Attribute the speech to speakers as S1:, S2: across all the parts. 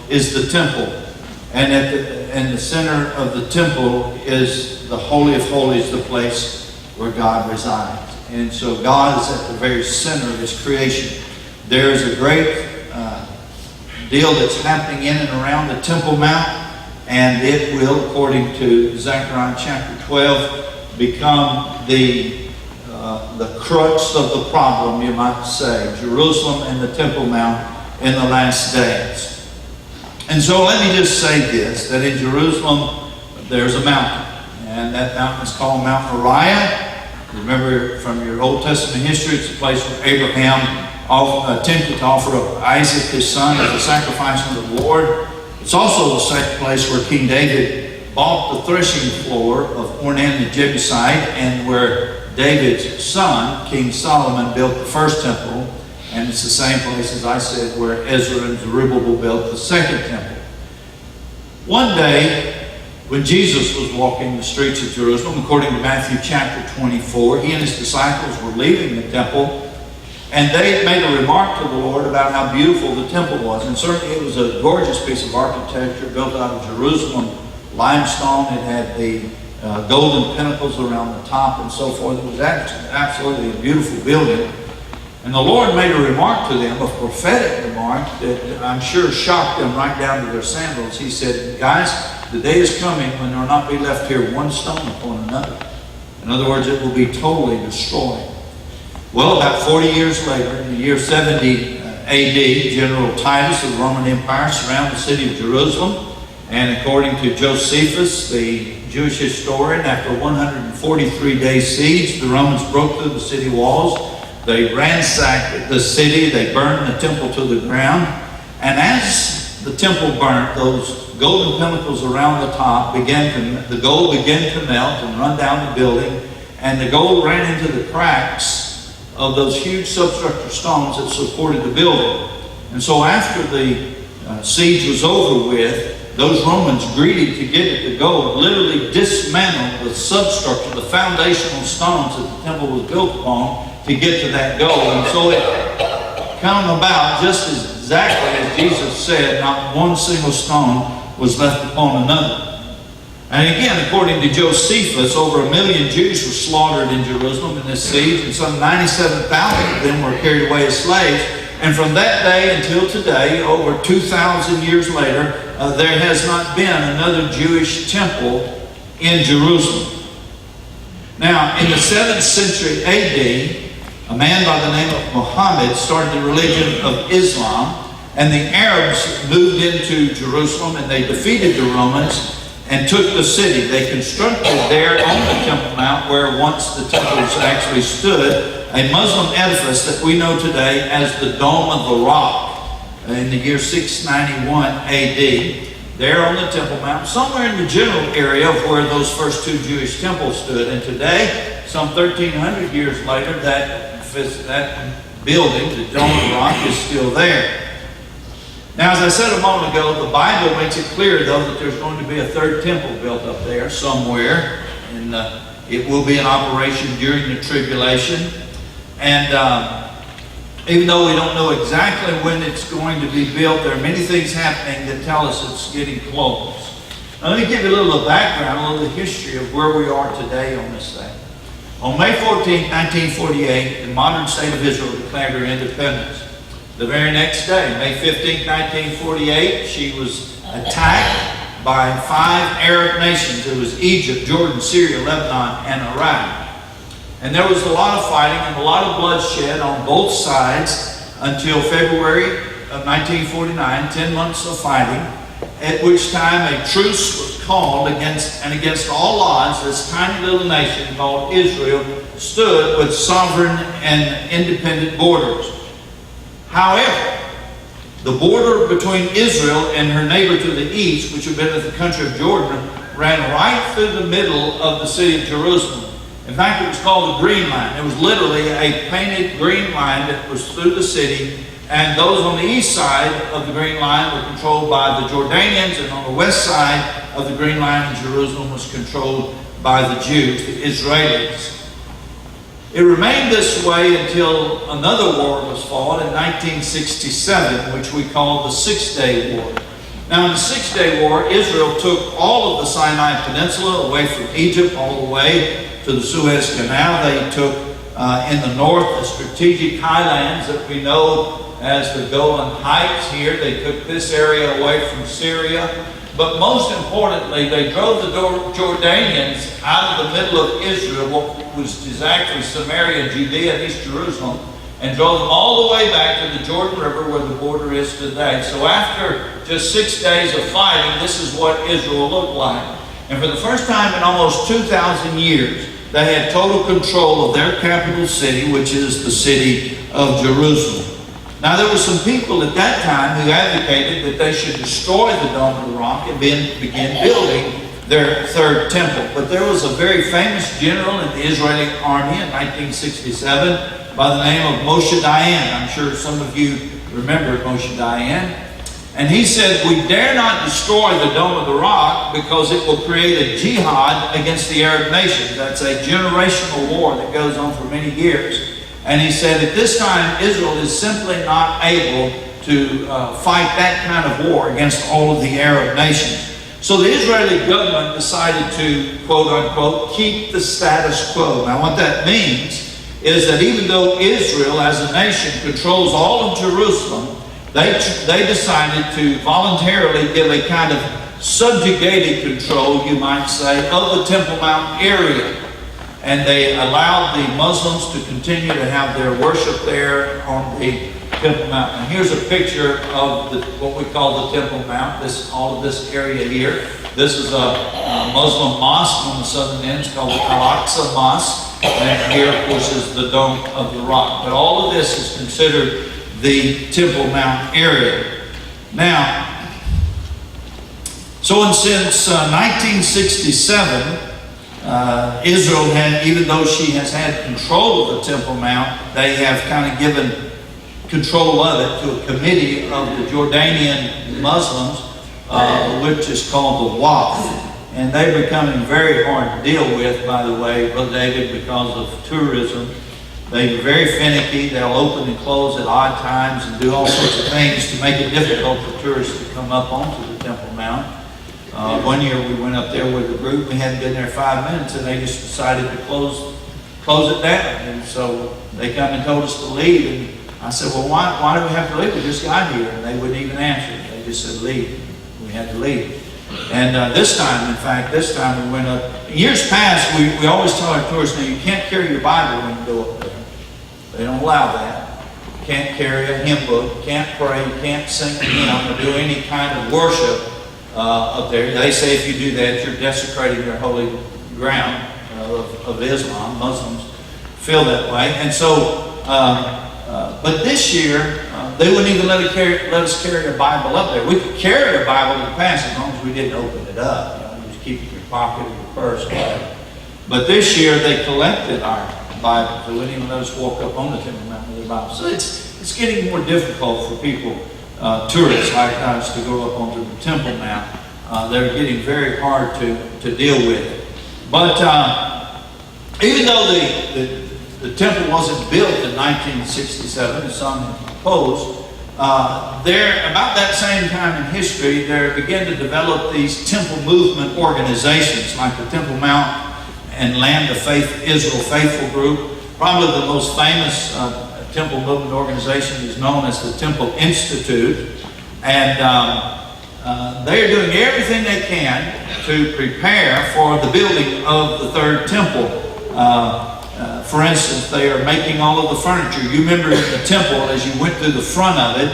S1: is the temple. And in the center of the temple is the Holy of Holies, the place where God resides. And so God is at the very center of His creation. There is a great deal that's happening in and around the Temple Mount, and it will, according to Zechariah chapter 12, become the crux of the problem, you might say. Jerusalem and the Temple Mount in the last days. And so let me just say this, that in Jerusalem there's a mountain, and that mountain is called Mount Moriah. Remember from your Old Testament history, it's the place where Abraham attempted to offer up Isaac, his son, as a sacrifice unto the Lord. It's also the same place where King David bought the threshing floor of Ornan the Jebusite, and where David's son, King Solomon, built the first temple. And it's the same place, as I said, where Ezra and Zerubbabel built the second temple. One day, when Jesus was walking the streets of Jerusalem, according to Matthew chapter 24, he and his disciples were leaving the temple, and they made a remark to the Lord about how beautiful the temple was. And certainly it was a gorgeous piece of architecture built out of Jerusalem limestone. It had the golden pinnacles around the top and so forth. It was absolutely a beautiful building. And the Lord made a remark to them, a prophetic remark that I'm sure shocked them right down to their sandals. He said, guys, the day is coming when there will not be left here one stone upon another. In other words, it will be totally destroyed. Well, about 40 years later, in the year 70 AD, General Titus of the Roman Empire surrounded the city of Jerusalem. And according to Josephus, the Jewish historian, after a 143-day siege, the Romans broke through the city walls. They ransacked the city. They burned the temple to the ground. And as the temple burnt, those golden pinnacles around the top the gold began to melt and run down the building. And the gold ran into the cracks of those huge substructure stones that supported the building. And so after the siege was over with, those Romans greedy to get at the gold literally dismantled the substructure, the foundational stones that the temple was built upon to get to that gold. And so it came about just exactly as Jesus said, not one single stone was left upon another. And again, according to Josephus, over 1 million Jews were slaughtered in Jerusalem in this siege, and some 97,000 of them were carried away as slaves. And from that day until today, over 2,000 years later, there has not been another Jewish temple in Jerusalem. Now, in the 7th century AD, a man by the name of Muhammad started the religion of Islam, and the Arabs moved into Jerusalem and they defeated the Romans and took the city. They constructed there on the Temple Mount, where once the temples actually stood, a Muslim edifice that we know today as the Dome of the Rock in the year 691 AD. There on the Temple Mount, somewhere in the general area of where those first two Jewish temples stood. And today, some 1,300 years later, that building, the Dome of the Rock, is still there. Now, as I said a moment ago, the Bible makes it clear, though, that there's going to be a third temple built up there somewhere. And it will be in operation during the tribulation. And even though we don't know exactly when it's going to be built, there are many things happening that tell us it's getting close. Now, let me give you a little background, a little history of where we are today on this thing. On May 14, 1948, the modern state of Israel declared her independence. The very next day, May 15, 1948, she was attacked by 5 Arab nations. It was Egypt, Jordan, Syria, Lebanon, and Iraq. And there was a lot of fighting and a lot of bloodshed on both sides until February of 1949, 10 months of fighting, at which time a truce was called against all odds. This tiny little nation called Israel stood with sovereign and independent borders. However, the border between Israel and her neighbor to the east, which had been the country of Jordan, ran right through the middle of the city of Jerusalem. In fact, it was called the Green Line. It was literally a painted green line that was through the city, and those on the east side of the Green Line were controlled by the Jordanians, and on the west side of the Green Line in Jerusalem was controlled by the Jews, the Israelis. It remained this way until another war was fought in 1967, which we call the Six-Day War. Now in the 6-day war, Israel took all of the Sinai Peninsula away from Egypt all the way to the Suez Canal. They took in the north the strategic highlands that we know as the Golan Heights here. They took this area away from Syria. But most importantly, they drove the Jordanians out of the middle of Israel, which is actually Samaria, Judea, and East Jerusalem, and drove them all the way back to the Jordan River where the border is today. So after just 6 days of fighting, this is what Israel looked like. And for the first time in almost 2,000 years, they had total control of their capital city, which is the city of Jerusalem. Now there were some people at that time who advocated that they should destroy the Dome of the Rock and begin building their third temple. But there was a very famous general in the Israeli army in 1967 by the name of Moshe Dayan. I'm sure some of you remember Moshe Dayan. And he said, we dare not destroy the Dome of the Rock because it will create a jihad against the Arab nations. That's a generational war that goes on for many years. And he said, at this time, Israel is simply not able to fight that kind of war against all of the Arab nations. So the Israeli government decided to, quote unquote, keep the status quo. Now what that means is that even though Israel as a nation controls all of Jerusalem, they decided to voluntarily give a kind of subjugated control, you might say, of the Temple Mount area. And they allowed the Muslims to continue to have their worship there on the Temple Mount. And here's a picture of what we call the Temple Mount, all of this area here. This is a Muslim mosque on the southern end. It's called the Al-Aqsa Mosque. And here, of course, is the Dome of the Rock. But all of this is considered the Temple Mount area. Now, since 1967, Israel had, even though she has had control of the Temple Mount, they have kind of given control of it to a committee of the Jordanian Muslims, which is called the Waqf. And they're becoming very hard to deal with, by the way, Brother David, because of tourism. They're very finicky. They'll open and close at odd times and do all sorts of things to make it difficult for tourists to come up onto the Temple Mount. One year we went up there with a group. We hadn't been there 5 minutes, and they just decided to close it down. And so they come and told us to leave. And I said, well, why do we have to leave? We just got here. And they wouldn't even answer. They just said, leave. We had to leave. And this time we went up. In years past, we always tell our tourists, now you can't carry your Bible when you go up there. They don't allow that. You can't carry a hymn book. You can't pray. You can't sing a hymn or do any kind of worship up there. They say if you do that, you're desecrating their holy ground of Islam. Muslims feel that way. And so, but this year, they wouldn't even let us carry a Bible up there. We could carry a Bible in the past as long as we didn't open it up. You just keep it in your pocket or your purse. But this year, they collected our Bibles. They wouldn't even let us walk up on the Temple Mount with the Bible. So it's getting more difficult for people, tourists like us, to go up onto the Temple Mount. They're getting very hard to deal with it. But even though the temple wasn't built in 1967, as some opposed, about that same time in history, they began to develop these temple movement organizations like the Temple Mount and Land of Faith Israel Faithful Group. Probably the most famous temple movement organization is known as the Temple Institute. And they are doing everything they can to prepare for the building of the third temple. For instance, they are making all of the furniture. You remember the temple, as you went through the front of it,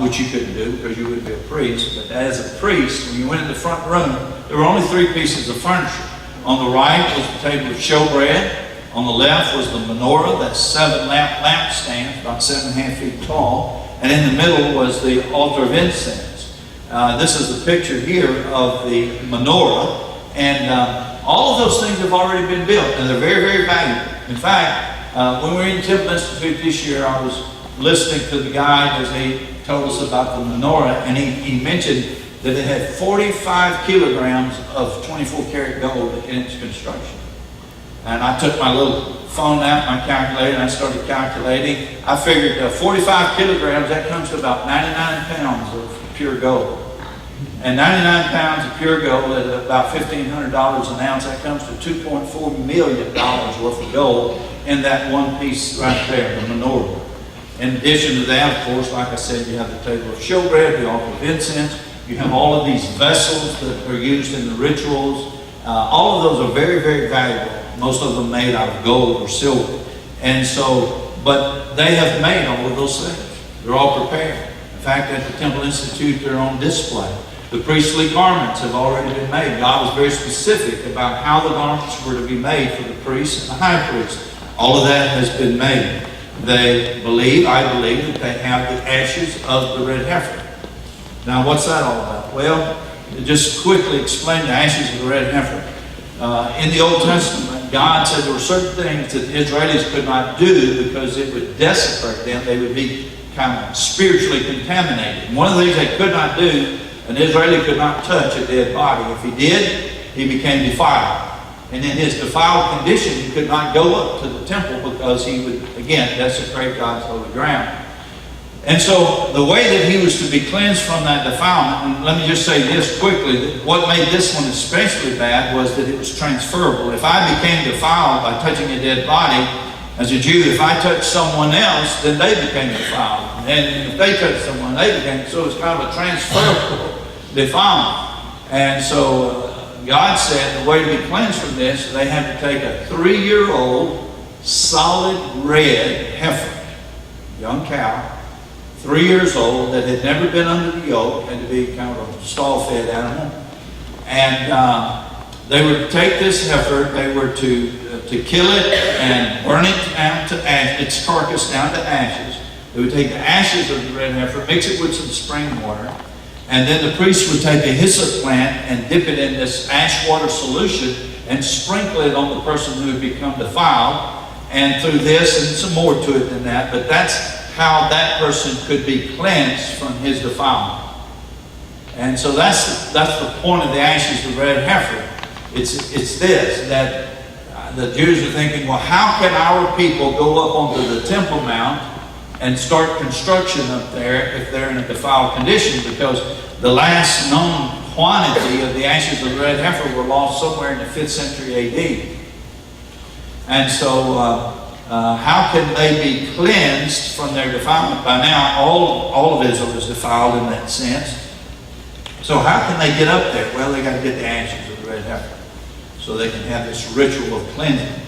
S1: which you couldn't do because you wouldn't be a priest, but as a priest, when you went in the front room, there were only 3 pieces of furniture. On the right was the table of showbread. On the left was the menorah, that's 7 lampstands, about 7.5 feet tall. And in the middle was the altar of incense. This is the picture here of the menorah. And all of those things have already been built, and they're very, very valuable. In fact, when we were in Temple Institute this year, I was listening to the guide as he told us about the menorah, and he mentioned that it had 45 kilograms of 24-karat gold in its construction. And I took my little phone out, my calculator, and I started calculating. I figured 45 kilograms, that comes to about 99 pounds of pure gold. And 99 pounds of pure gold at about $1,500 an ounce, that comes to $2.4 million worth of gold in that one piece right there, the menorah. In addition to that, of course, like I said, you have the table of showbread, the altar of incense. You have all of these vessels that are used in the rituals. All of those are very, very valuable. Most of them made out of gold or silver. And so, but they have made all of those things. They're all prepared. In fact, at the Temple Institute, they're on display. The priestly garments have already been made. God was very specific about how the garments were to be made for the priest and the high priest. All of that has been made. They believe, I believe, that they have the ashes of the red heifer. Now, what's that all about? Well, just quickly explain the ashes of the red heifer. In the Old Testament, God said there were certain things that the Israelis could not do because it would desecrate them. They would be kind of spiritually contaminated. And one of the things they could not do, an Israeli could not touch a dead body. If he did, he became defiled. And in his defiled condition, he could not go up to the temple because he would, again, desecrate God's holy ground. And so the way that he was to be cleansed from that defilement, and let me just say this quickly, that what made this one especially bad was that it was transferable. If I became defiled by touching a dead body, as a Jew, if I touched someone else, then they became defiled. And if they touched someone, they became, so it's kind of a transferable defilement. And so God said the way to be cleansed from this, they had to take a 3-year-old solid red heifer, young cow, 3 years old, that had never been under the yoke, and to be kind of a stall-fed animal. And they would take this heifer, they were to kill it and burn it down to ash, its carcass down to ashes. They would take the ashes of the red heifer, mix it with some spring water, and then the priest would take a hyssop plant and dip it in this ash water solution and sprinkle it on the person who had become defiled. And through this, and some more to it than that, but that's how that person could be cleansed from his defilement. And so that's the point of the ashes of the red heifer. It's this, that the Jews are thinking, well, how can our people go up onto the Temple Mount and start construction up there if they're in a defiled condition? Because the last known quantity of the ashes of the red heifer were lost somewhere in the 5th century AD. And so how can they be cleansed from their defilement? By now, all of Israel is defiled in that sense. So how can they get up there? Well, they got to get the ashes of the red heifer so they can have this ritual of cleansing.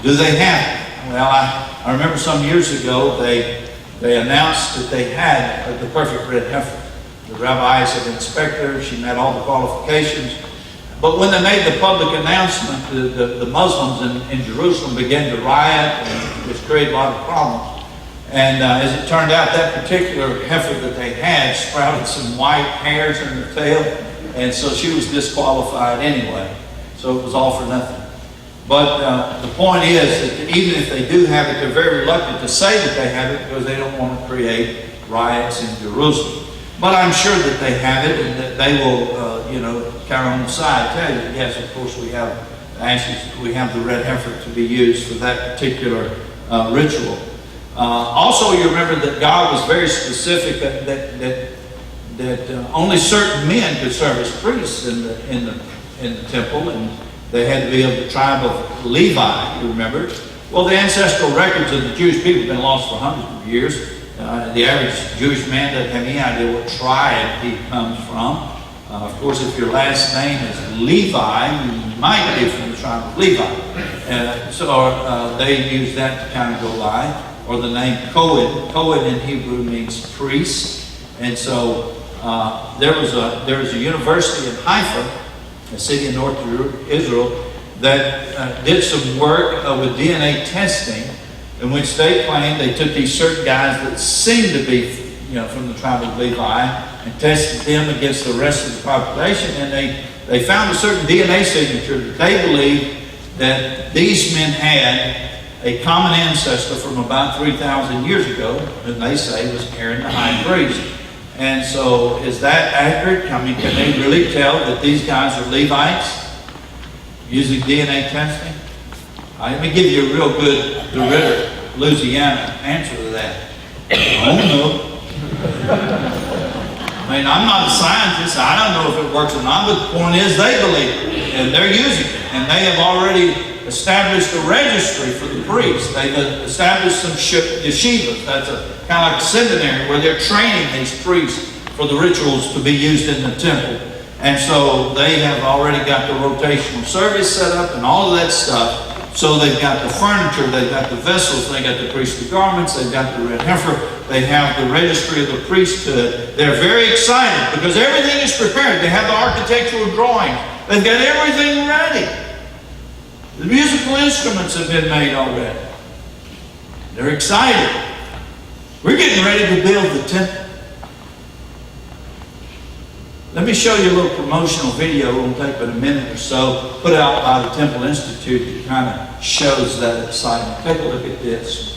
S1: Do they have it? Well, I remember some years ago they announced that they had the perfect red heifer. The rabbis had inspected her. She met all the qualifications. But when they made the public announcement, the Muslims in Jerusalem began to riot, and it created a lot of problems. And as it turned out, that particular heifer that they had sprouted some white hairs in her tail, and so she was disqualified anyway. So it was all for nothing. But the point is that even if they do have it, they're very reluctant to say that they have it because they don't want to create riots in Jerusalem. But I'm sure that they have it, and that they will, kind of on the side tell you, yes, of course we have ashes, we have the red heifer to be used for that particular ritual. Also, you remember that God was very specific that only certain men could serve as priests in the temple, and they had to be of the tribe of Levi. You remember? Well, the ancestral records of the Jewish people have been lost for hundreds of years. The average Jewish man doesn't have any idea what tribe he comes from. Of course, if your last name is Levi, you might be from the tribe of Levi. So they use that to kind of go by. Or the name Cohen. Cohen in Hebrew means priest. And so there was a university in Haifa, a city in North Israel, that did some work with DNA testing, in which they claimed they took these certain guys that seemed to be, from the tribe of Levi, and tested them against the rest of the population, and they found a certain DNA signature that they believed that these men had a common ancestor from about 3,000 years ago, and they say was Aaron the high priest. And so, is that accurate? I mean, can they really tell that these guys are Levites using DNA testing? Let me give you a real good DeRidder, Louisiana answer to that. Oh no. I mean, I'm not a scientist. I don't know if it works or not, but the point is they believe it, and they're using it. And they have already established a registry for the priests. They've established some yeshivas. That's a kind of like a seminary where they're training these priests for the rituals to be used in the temple. And so they have already got the rotational service set up and all of that stuff. So they've got the furniture, they've got the vessels, they've got the priestly garments, they've got the red heifer, they have the registry of the priesthood. They're very excited because everything is prepared. They have the architectural drawings. They've got everything ready. The musical instruments have been made already. They're excited. We're getting ready to build the temple. Let me show you a little promotional video. It won't take but a minute or so, put out by the Temple Institute. It kind of shows that excitement. Take a look at this.